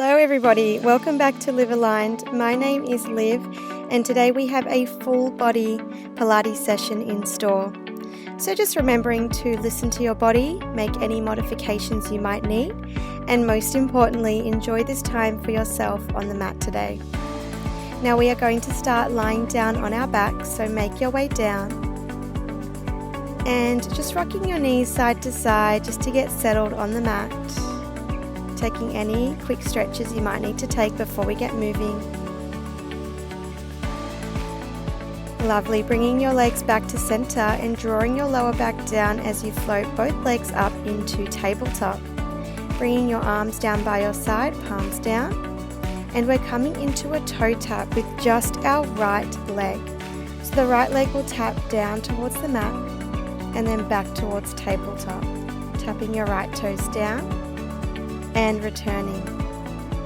Hello everybody, welcome back to Live Aligned. My name is Liv and today we have a full body Pilates session in store. So just remembering to listen to your body, make any modifications you might need, and most importantly, enjoy this time for yourself on the mat today. Now we are going to start lying down on our backs, so make your way down and just rocking your knees side to side just to get settled on the mat. Taking any quick stretches you might need to take before we get moving. Lovely, bringing your legs back to center and drawing your lower back down as you float both legs up into tabletop. Bringing your arms down by your side, palms down, and we're coming into a toe tap with just our right leg. So the right leg will tap down towards the mat and then back towards tabletop. Tapping your right toes down and returning.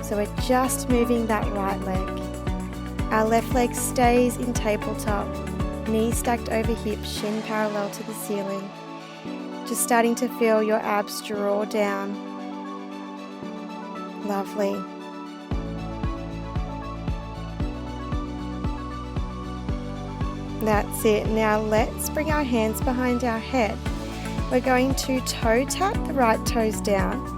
So we're just moving that right leg. Our left leg stays in tabletop, knees stacked over hips, shin parallel to the ceiling. Just starting to feel your abs draw down. Lovely. That's it. Now let's bring our hands behind our head. We're going to toe tap the right toes down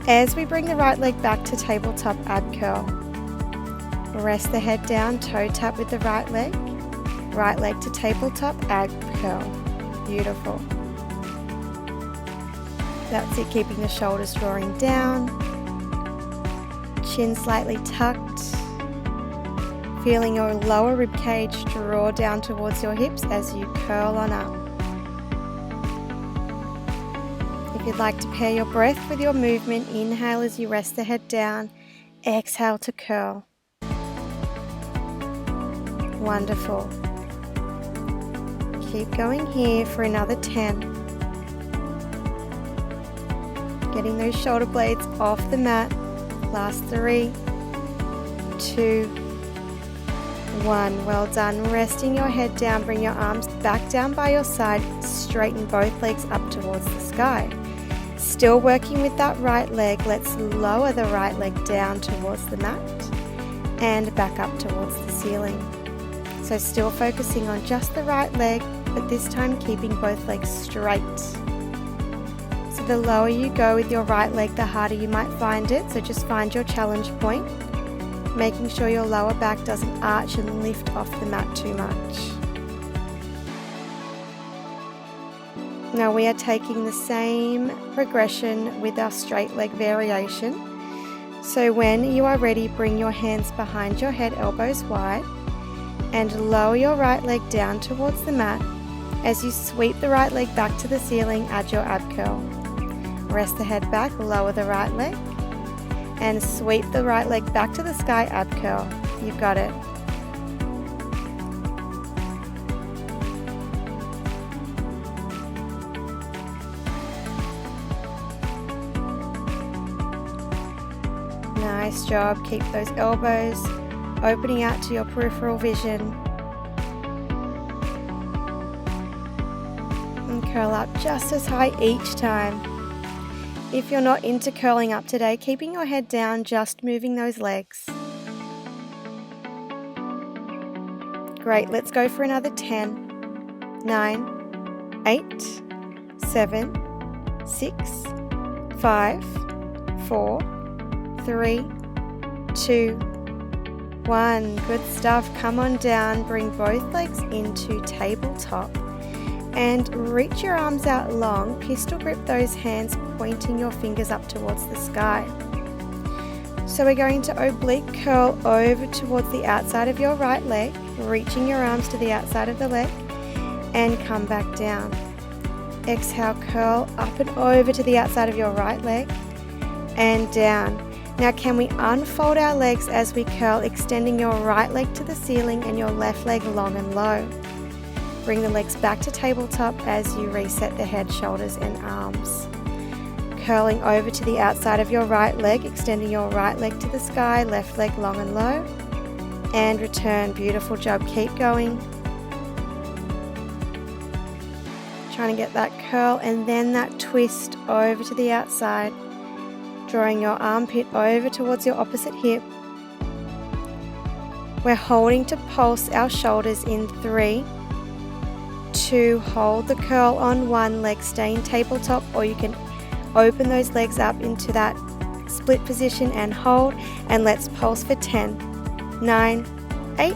as we bring the right leg back to tabletop ab curl. Rest the head down, toe tap with the right leg to tabletop ab curl. Beautiful. That's it, keeping the shoulders drawing down, chin slightly tucked, feeling your lower rib cage draw down towards your hips as you curl on up. If you'd like to pair your breath with your movement, inhale as you rest the head down, exhale to curl. Wonderful. Keep going here for another 10. Getting those shoulder blades off the mat. Last 3, 2, 1. Well done. Resting your head down, bring your arms back down by your side, straighten both legs up towards the sky. Still working with that right leg, let's lower the right leg down towards the mat and back up towards the ceiling. So still focusing on just the right leg, but this time keeping both legs straight. So the lower you go with your right leg, the harder you might find it, so just find your challenge point, making sure your lower back doesn't arch and lift off the mat too much. Now we are taking the same progression with our straight leg variation. So when you are ready, bring your hands behind your head, elbows wide, and lower your right leg down towards the mat. As you sweep the right leg back to the ceiling, add your ab curl. Rest the head back, lower the right leg, and sweep the right leg back to the sky, ab curl. You've got it. Nice job. Keep those elbows opening out to your peripheral vision. And curl up just as high each time. If you're not into curling up today, keeping your head down, just moving those legs. Great, let's go for another 10, 9, 8, 7, 6, 5, 4, 3, 2, 1. Good stuff. Come on down, bring both legs into tabletop and reach your arms out long. Pistol grip those hands, pointing your fingers up towards the sky. So we're going to oblique curl over towards the outside of your right leg, reaching your arms to the outside of the leg, and come back down. Exhale, curl up and over to the outside of your right leg and down. Now can we unfold our legs as we curl, extending your right leg to the ceiling and your left leg long and low. Bring the legs back to tabletop as you reset the head, shoulders and arms. Curling over to the outside of your right leg, extending your right leg to the sky, left leg long and low, and return. Beautiful job. Keep going. Trying to get that curl and then that twist over to the outside. Drawing your armpit over towards your opposite hip. We're holding to pulse our shoulders in 3, 2, hold the curl on 1, leg stay in tabletop, or you can open those legs up into that split position and hold, and let's pulse for 10, 9, 8,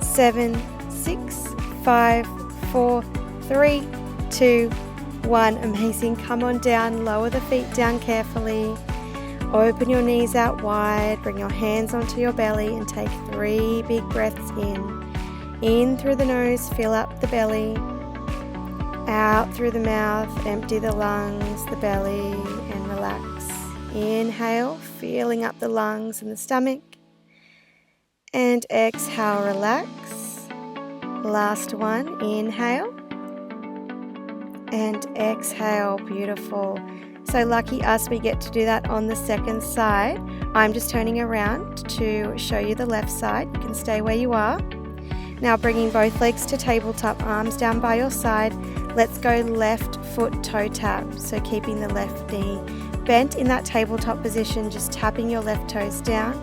7, 6, 5, 4, 3, 2, 1. Amazing. Come on down, lower the feet down carefully. Open your knees out wide, bring your hands onto your belly and take 3 big breaths in. In through the nose, fill up the belly. Out through the mouth, empty the lungs, the belly, and relax. Inhale, filling up the lungs and the stomach. And exhale, relax. Last one, inhale. And exhale, beautiful. So lucky us, we get to do that on the second side. I'm just turning around to show you the left side. You can stay where you are. Now bringing both legs to tabletop, arms down by your side. Let's go left foot toe tap. So keeping the left knee bent in that tabletop position, just tapping your left toes down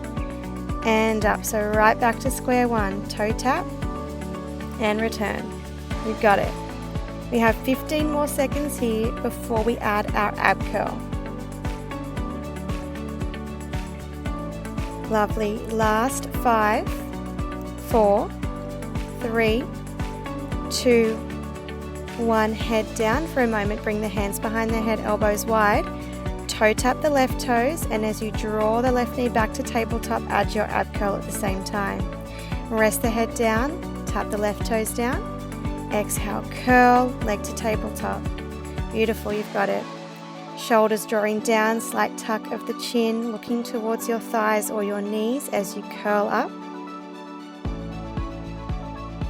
and up. So right back to square one, toe tap and return. You've got it. We have 15 more seconds here before we add our ab curl. Lovely. Last 5, 4, 3, 2, 1. Head down for a moment. Bring the hands behind the head, elbows wide. Toe tap the left toes, and as you draw the left knee back to tabletop, add your ab curl at the same time. Rest the head down, tap the left toes down. Exhale, curl, leg to tabletop. Beautiful, you've got it. Shoulders drawing down, slight tuck of the chin, looking towards your thighs or your knees as you curl up.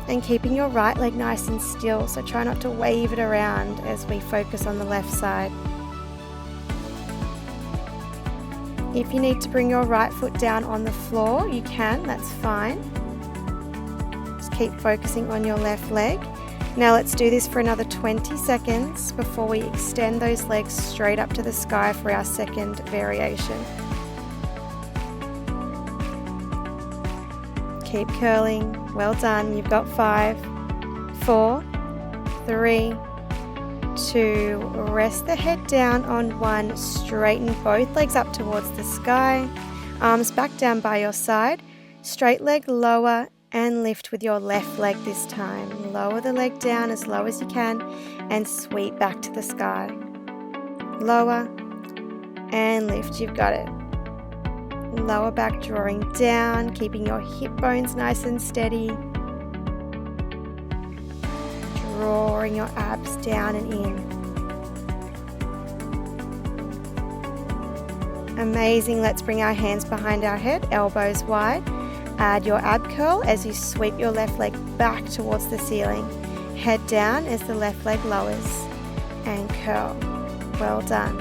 And keeping your right leg nice and still, so try not to wave it around as we focus on the left side. If you need to bring your right foot down on the floor, you can, that's fine. Just keep focusing on your left leg. Now let's do this for another 20 seconds before we extend those legs straight up to the sky for our second variation. Keep curling. Well done. You've got 5, 4, 3, 2. Rest the head down on 1. Straighten both legs up towards the sky. Arms back down by your side. Straight leg lower and lift with your left leg this time. Lower the leg down as low as you can and sweep back to the sky. Lower and lift. You've got it. Lower back, drawing down, keeping your hip bones nice and steady. Drawing your abs down and in. Amazing. Let's bring our hands behind our head, elbows wide. Add your ab curl as you sweep your left leg back towards the ceiling. Head down as the left leg lowers and curl. Well done.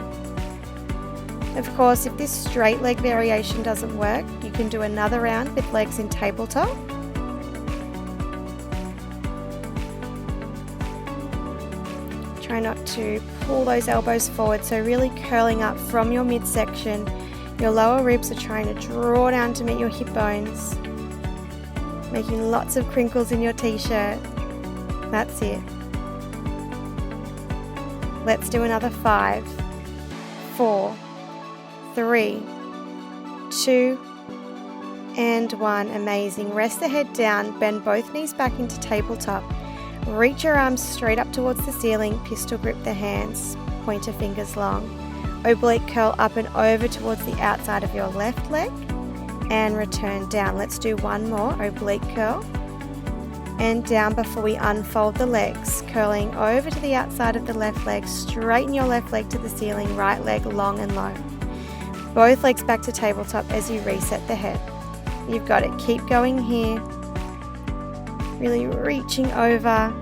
Of course, if this straight leg variation doesn't work, you can do another round with legs in tabletop. Try not to pull those elbows forward, so really curling up from your midsection. Your lower ribs are trying to draw down to meet your hip bones. Making lots of crinkles in your t-shirt. That's it. Let's do another 5, 4, 3, 2, and 1. Amazing. Rest the head down, bend both knees back into tabletop. Reach your arms straight up towards the ceiling, pistol grip the hands, pointer fingers long. Oblique curl up and over towards the outside of your left leg and return down. Let's do one more, oblique curl and down before we unfold the legs. Curling over to the outside of the left leg, straighten your left leg to the ceiling, right leg long and low. Both legs back to tabletop as you reset the head. You've got it. Keep going here. Really reaching over.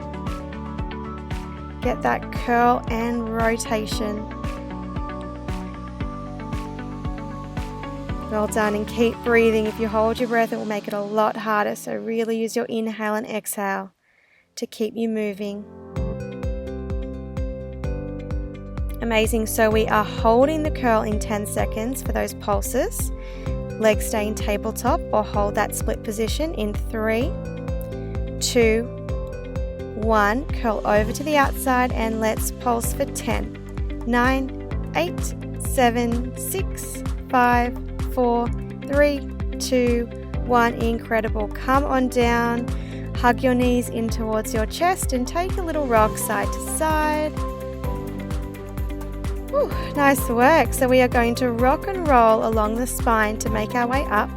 Get that curl and rotation. Well done, and keep breathing. If you hold your breath, it will make it a lot harder. So really use your inhale and exhale to keep you moving. Amazing. So we are holding the curl in 10 seconds for those pulses. Legs stay in tabletop or hold that split position in 3, 2, 1. Curl over to the outside and let's pulse for 10, 9, 8, 7, 6, 5, 4, 3, 2, 1. Incredible. Come on down. Hug your knees in towards your chest and take a little rock side to side. Whew, nice work. So we are going to rock and roll along the spine to make our way up.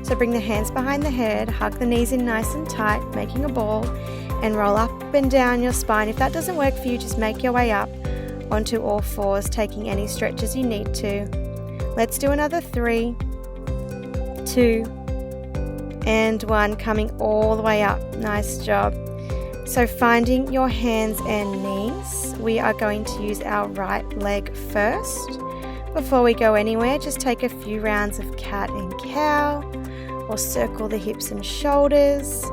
So bring the hands behind the head, hug the knees in nice and tight, making a ball, and roll up and down your spine. If that doesn't work for you, just make your way up onto all fours, taking any stretches you need to. Let's do another 3, 2, and 1, coming all the way up. Nice job. So finding your hands and knees, we are going to use our right leg first. Before we go anywhere, just take a few rounds of cat and cow, or circle the hips and shoulders.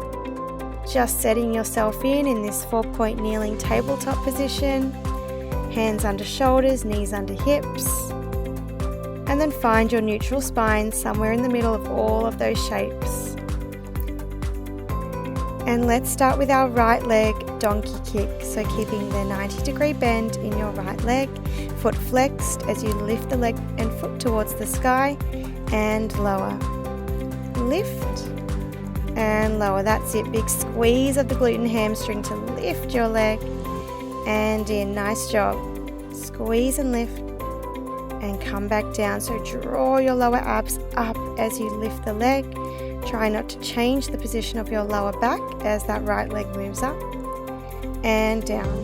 Just setting yourself in this 4-point kneeling tabletop position. Hands under shoulders, knees under hips. And then find your neutral spine somewhere in the middle of all of those shapes. And let's start with our right leg donkey kick. So keeping the 90-degree bend in your right leg, foot flexed as you lift the leg and foot towards the sky and lower. Lift and lower. That's it. Big squeeze of the glute and hamstring to lift your leg and in. Nice job. Squeeze and lift and come back down. So draw your lower abs up as you lift the leg. Try not to change the position of your lower back as that right leg moves up and down.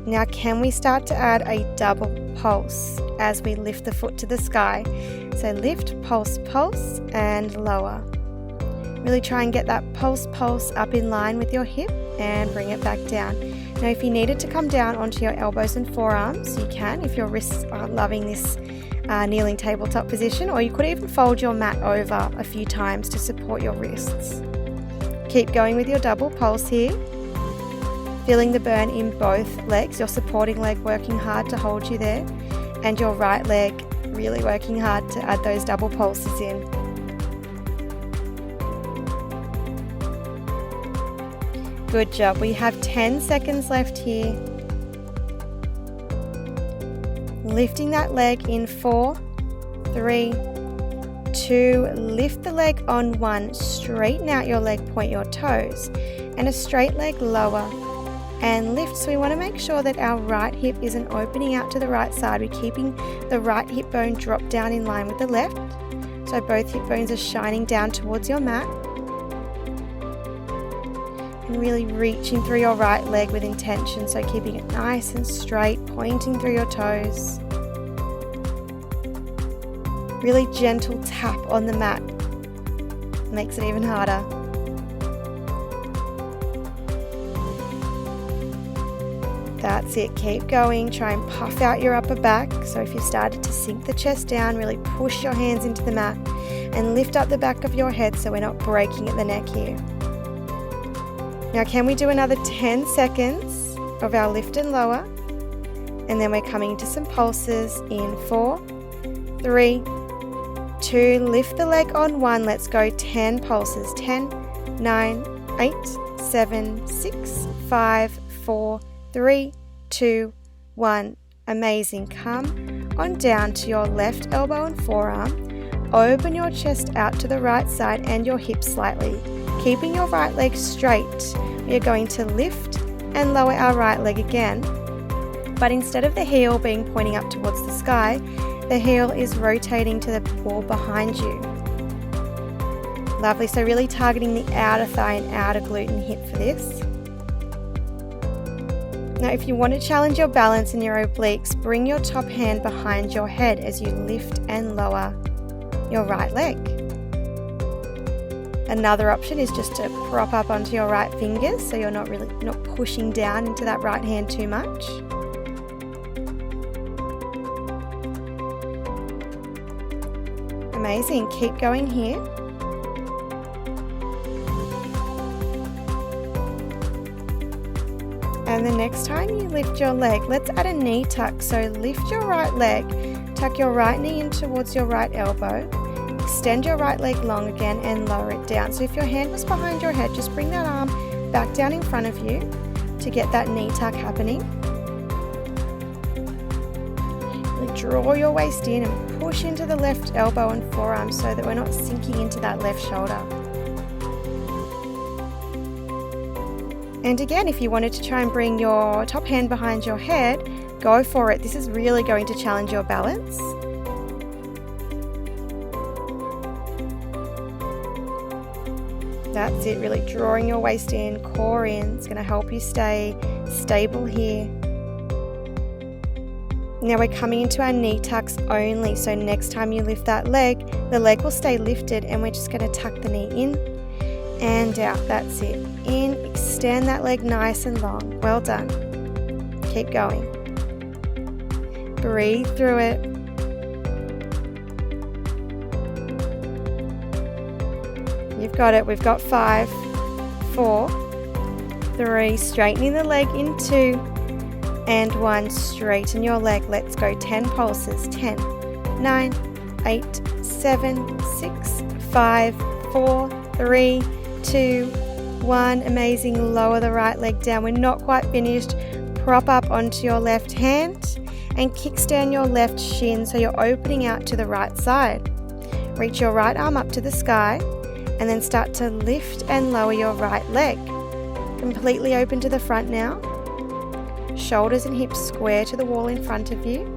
Now can we start to add a double pulse as we lift the foot to the sky? So lift, pulse, pulse, and lower. Really try and get that pulse up in line with your hip and bring it back down. Now if you need it to come down onto your elbows and forearms, you can if your wrists aren't loving this kneeling tabletop position, or you could even fold your mat over a few times to support your wrists. Keep going with your double pulse here. Feeling the burn in both legs, your supporting leg working hard to hold you there, and your right leg really working hard to add those double pulses in. Good job. We have 10 seconds left here. Lifting that leg in 4, 3, 2, lift the leg on 1, straighten out your leg, point your toes, and a straight leg lower and lift. So we want to make sure that our right hip isn't opening out to the right side. We're keeping the right hip bone drop down in line with the left. So both hip bones are shining down towards your mat. And really reaching through your right leg with intention, so keeping it nice and straight, pointing through your toes. Really gentle tap on the mat, makes it even harder. That's it, keep going, try and puff out your upper back. So if you've started to sink the chest down, really push your hands into the mat and lift up the back of your head so we're not breaking at the neck here. Now can we do another 10 seconds of our lift and lower, and then we're coming to some pulses in 4, 3, 2, lift the leg on 1, let's go 10 pulses, 10, 9, 8, 7, 6, 5, 4, 3, 2, 1. Amazing. Come on down to your left elbow and forearm, open your chest out to the right side and your hips slightly. Keeping your right leg straight, we are going to lift and lower our right leg again, but instead of the heel being pointing up towards the sky, the heel is rotating to the wall behind you. Lovely, so really targeting the outer thigh and outer glute and hip for this. Now if you want to challenge your balance in your obliques, bring your top hand behind your head as you lift and lower your right leg. Another option is just to prop up onto your right fingers so you're not pushing down into that right hand too much. Amazing, keep going here. And the next time you lift your leg, let's add a knee tuck. So lift your right leg, tuck your right knee in towards your right elbow, extend your right leg long again and lower it down. So if your hand was behind your head, just bring that arm back down in front of you to get that knee tuck happening. Draw your waist in and push into the left elbow and forearm so that we're not sinking into that left shoulder. And again, if you wanted to try and bring your top hand behind your head, go for it. This is really going to challenge your balance. That's it, really drawing your waist in, core in. It's going to help you stay stable here. Now we're coming into our knee tucks only, so next time you lift that leg, the leg will stay lifted and we're just going to tuck the knee in and out. That's it. In, extend that leg nice and long. Well done. Keep going. Breathe through it. You've got it. We've got 5, 4, 3, straightening the leg in 2, and 1, straighten your leg. Let's go 10 pulses. 10, 9, 8, 7, 6, 5, 4, 3, 2, 1. Amazing. Lower the right leg down. We're not quite finished. Prop up onto your left hand and kickstand your left shin so you're opening out to the right side. Reach your right arm up to the sky and then start to lift and lower your right leg. Completely open to the front now. Shoulders and hips square to the wall in front of you.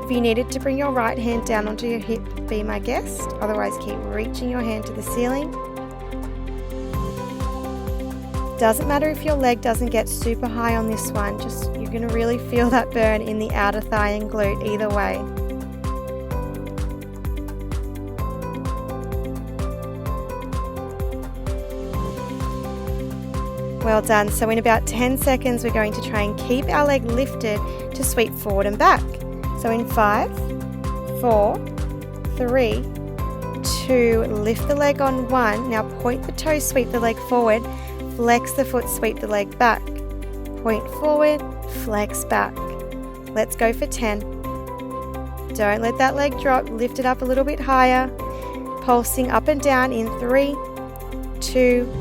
If you needed to bring your right hand down onto your hip, be my guest. Otherwise, keep reaching your hand to the ceiling. Doesn't matter if your leg doesn't get super high on this one, just you're going to really feel that burn in the outer thigh and glute either way. Well done. So in about 10 seconds, we're going to try and keep our leg lifted to sweep forward and back. So in 5, 4, 3, 2, lift the leg on 1. Now point the toes, sweep the leg forward, flex the foot, sweep the leg back. Point forward, flex back. Let's go for 10. Don't let that leg drop, lift it up a little bit higher. Pulsing up and down in 3, 2,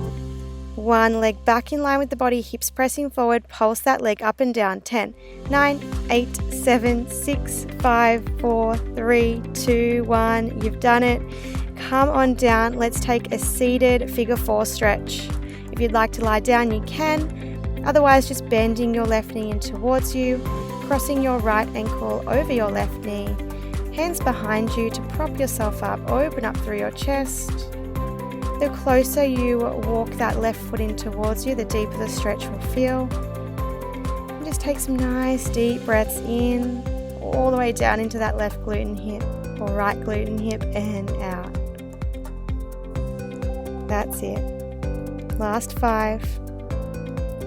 1, leg back in line with the body, hips pressing forward, pulse that leg up and down. 10, 9, 8, 7, 6, 5, 4, 3, 2, 1. You've done it. Come on down. Let's take a seated figure 4 stretch. If you'd like to lie down, you can. Otherwise, just bending your left knee in towards you, crossing your right ankle over your left knee. Hands behind you to prop yourself up. Open up through your chest. The closer you walk that left foot in towards you, the deeper the stretch will feel. And just take some nice deep breaths in, all the way down into that left glute and hip, or right glute and hip, and out. That's it. Last 5,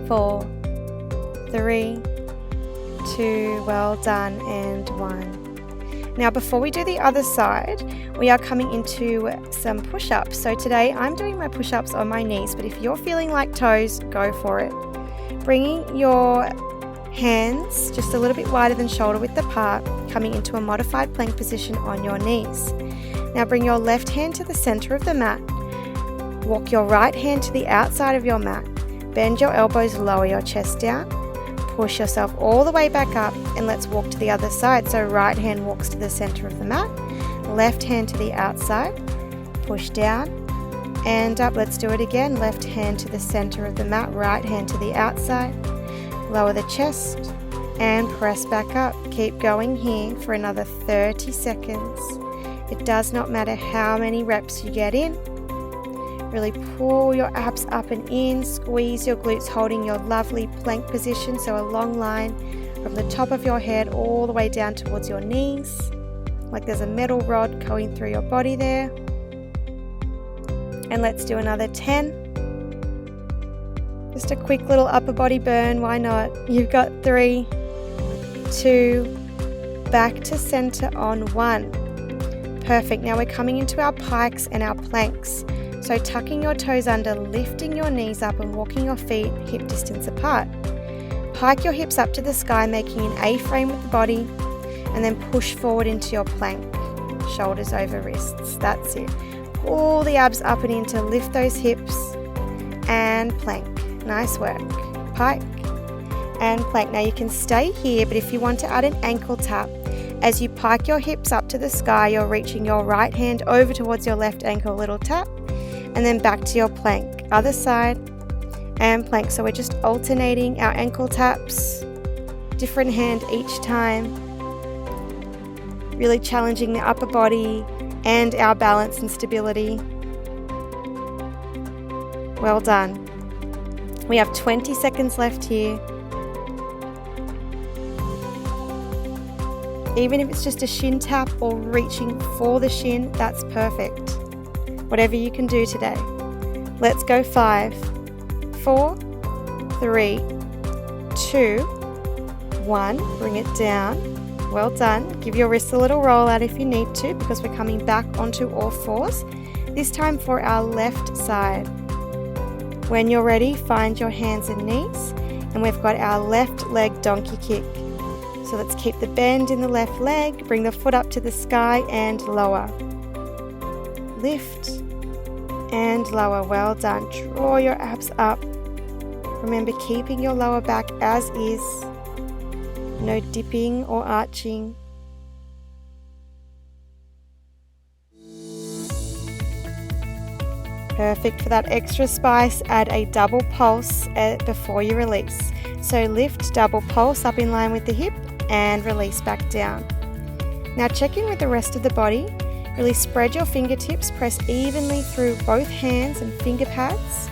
4, 3, 2, well done, and 1. Now before we do the other side, we are coming into some push-ups. So today I'm doing my push-ups on my knees, but if you're feeling like toes, go for it. Bringing your hands just a little bit wider than shoulder width apart, coming into a modified plank position on your knees. Now bring your left hand to the center of the mat. Walk your right hand to the outside of your mat. Bend your elbows, lower your chest down. Push yourself all the way back up and let's walk to the other side. So right hand walks to the center of the mat, left hand to the outside, push down and up. Let's do it again. Left hand to the center of the mat, right hand to the outside, lower the chest and press back up. Keep going here for another 30 seconds. It does not matter how many reps you get in. Really pull your abs up and in, squeeze your glutes holding your lovely plank position, so a long line from the top of your head all the way down towards your knees, like there's a metal rod going through your body there. And let's do another 10. Just a quick little upper body burn, why not? You've got 3, 2, back to center on 1. Perfect. Now we're coming into our pikes and our planks. So tucking your toes under, lifting your knees up and walking your feet hip distance apart. pike your hips up to the sky, making an A-frame with the body, and then push forward into your plank. Shoulders over wrists. That's it. Pull the abs up and in to lift those hips, and plank. Nice work. Pike and plank. Now you can stay here, but if you want to add an ankle tap, as you pike your hips up to the sky, you're reaching your right hand over towards your left ankle, little tap, and then back to your plank. Other side, and plank. So we're just alternating our ankle taps, different hand each time, really challenging the upper body and our balance and stability. Well done. We have 20 seconds left here. Even if it's just a shin tap or reaching for the shin, that's perfect. Whatever you can do today. Let's go. 5, 4, 3, 2, 1. Bring it down. Well done. Give your wrists a little roll out if you need to, because we're coming back onto all fours. This time for our left side. When you're ready, find your hands and knees, and we've got our left leg donkey kick. So let's keep the bend in the left leg, bring the foot up to the sky and lower. Lift and lower. Well done. Draw your abs up. Remember, keeping your lower back as is. No dipping or arching. Perfect. For that extra spice, add a double pulse before you release. So lift, double pulse up in line with the hip and release back down. Now check in with the rest of the body. Really spread your fingertips, press evenly through both hands and finger pads.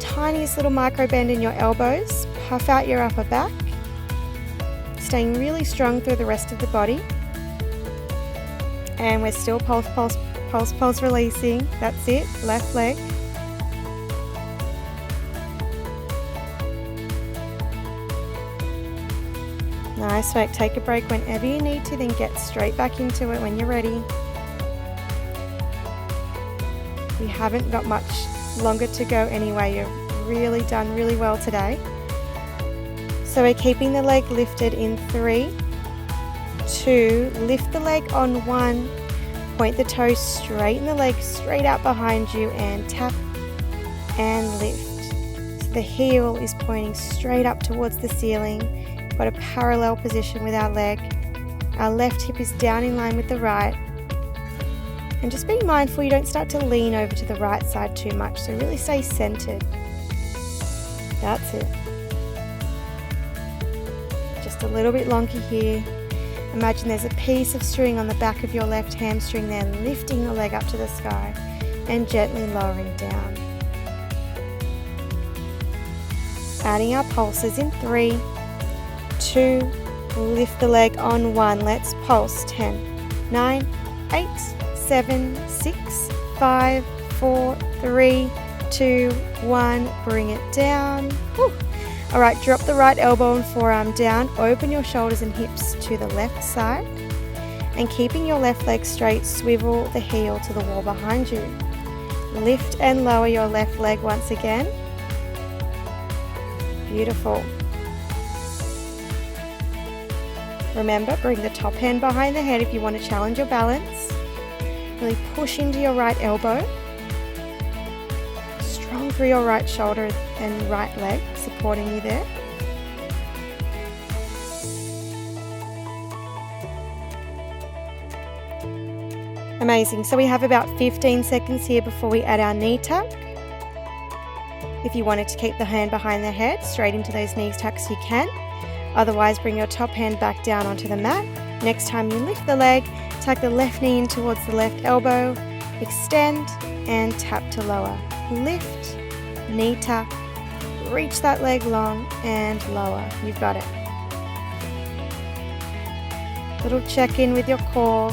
Tiniest little micro bend in your elbows. Puff out your upper back. Staying really strong through the rest of the body. And we're still pulse, pulse, pulse, pulse, releasing. That's it. Left leg. Nice work. Take a break whenever you need to, then get straight back into it when you're ready. You haven't got much longer to go anyway. You've really done really well today. So we're keeping the leg lifted in 3, 2, lift the leg on 1, point the toes, straighten the leg straight out behind you and tap and lift. So the heel is pointing straight up towards the ceiling. Got a parallel position with our leg. Our left hip is down in line with the right. And just be mindful you don't start to lean over to the right side too much, so really stay centered. That's it. Just a little bit longer here. Imagine there's a piece of string on the back of your left hamstring there, lifting the leg up to the sky and gently lowering down. Adding our pulses in 3, 2, lift the leg on 1. Let's pulse. 10, 9, 8, 7, 6, 5, 4, 3, 2, 1. Bring it down. Woo. All right, drop the right elbow and forearm down. Open your shoulders and hips to the left side. And keeping your left leg straight, swivel the heel to the wall behind you. Lift and lower your left leg once again. Beautiful. Remember, bring the top hand behind the head if you want to challenge your balance. Really push into your right elbow. Strong through your right shoulder and right leg, supporting you there. Amazing. So we have about 15 seconds here before we add our knee tuck. If you wanted to keep the hand behind the head, straight into those knee tucks, you can. Otherwise, bring your top hand back down onto the mat. Next time you lift the leg, tuck the left knee in towards the left elbow, extend and tap to lower. Lift, knee tuck, reach that leg long and lower. You've got it. Little check-in with your core.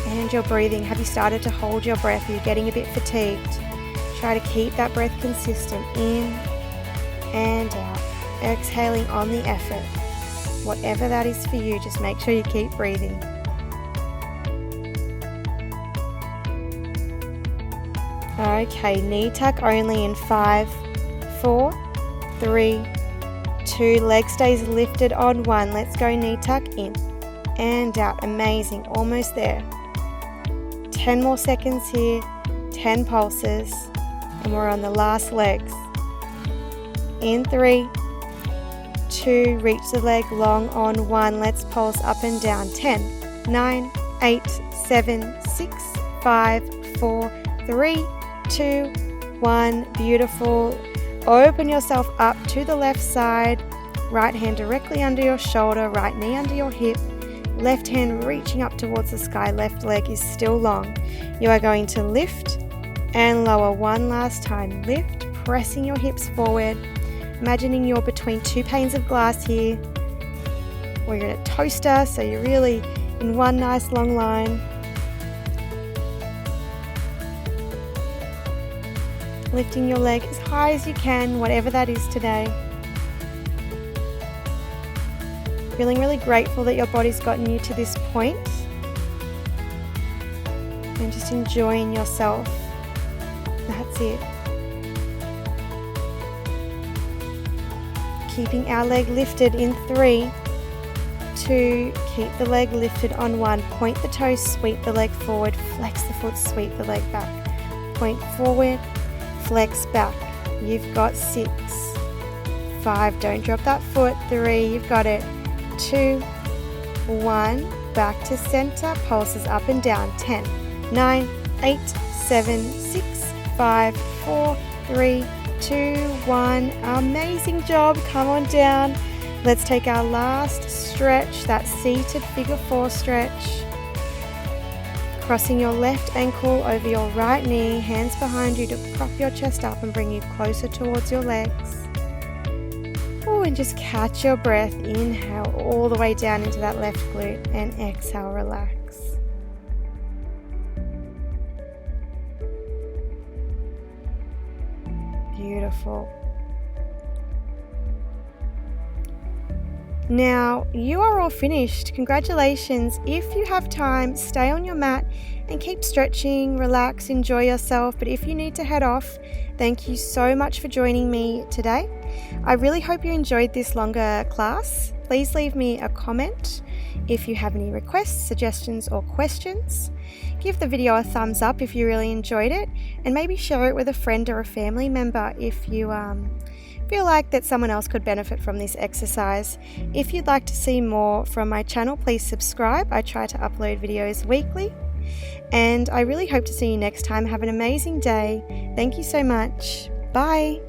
And your breathing. Have you started to hold your breath? Are you getting a bit fatigued? Try to keep that breath consistent. In and out. Exhaling on the effort. Whatever that is for you, just make sure you keep breathing. Okay, knee tuck only in 5, 4, 3, 2, leg stays lifted on 1. Let's go knee tuck in and out. Amazing, almost there. 10 more seconds here, 10 pulses, and we're on the last legs. In 3, 2, reach the leg long on 1. Let's pulse up and down. 10, 9, 8, 7, 6, 5, 4, 3, 2, 1. Beautiful. Open yourself up to the left side. Right hand directly under your shoulder, right knee under your hip. Left hand reaching up towards the sky, left leg is still long. You are going to lift and lower one last time. Lift, pressing your hips forward. Imagining you're between two panes of glass here, or you're in a toaster, so you're really in one nice long line. Lifting your leg as high as you can, whatever that is today. Feeling really grateful that your body's gotten you to this point. And just enjoying yourself. That's it. Keeping our leg lifted in 3, 2, keep the leg lifted on 1. Point the toes, sweep the leg forward, flex the foot, sweep the leg back. Point forward, flex back. You've got 6, 5, don't drop that foot. 3, you've got it. 2, 1, back to center, pulses up and down. 10, 9, 8, 7, 6, 5, 4, 3, 2, 1. Amazing job. Come on down. Let's take our last stretch, that seated figure 4 stretch. Crossing your left ankle over your right knee, hands behind you to prop your chest up and bring you closer towards your legs. Oh, and just catch your breath. Inhale all the way down into that left glute and exhale, relax. Beautiful. Now, you are all finished. Congratulations. If you have time, stay on your mat and keep stretching, relax, enjoy yourself. But if you need to head off, thank you so much for joining me today. I really hope you enjoyed this longer class. Please leave me a comment if you have any requests, suggestions, or questions. Give the video a thumbs up if you really enjoyed it, and maybe share it with a friend or a family member if you feel like that someone else could benefit from this exercise. If you'd like to see more from my channel, please subscribe. I try to upload videos weekly, and I really hope to see you next time. Have an amazing day. Thank you so much. Bye.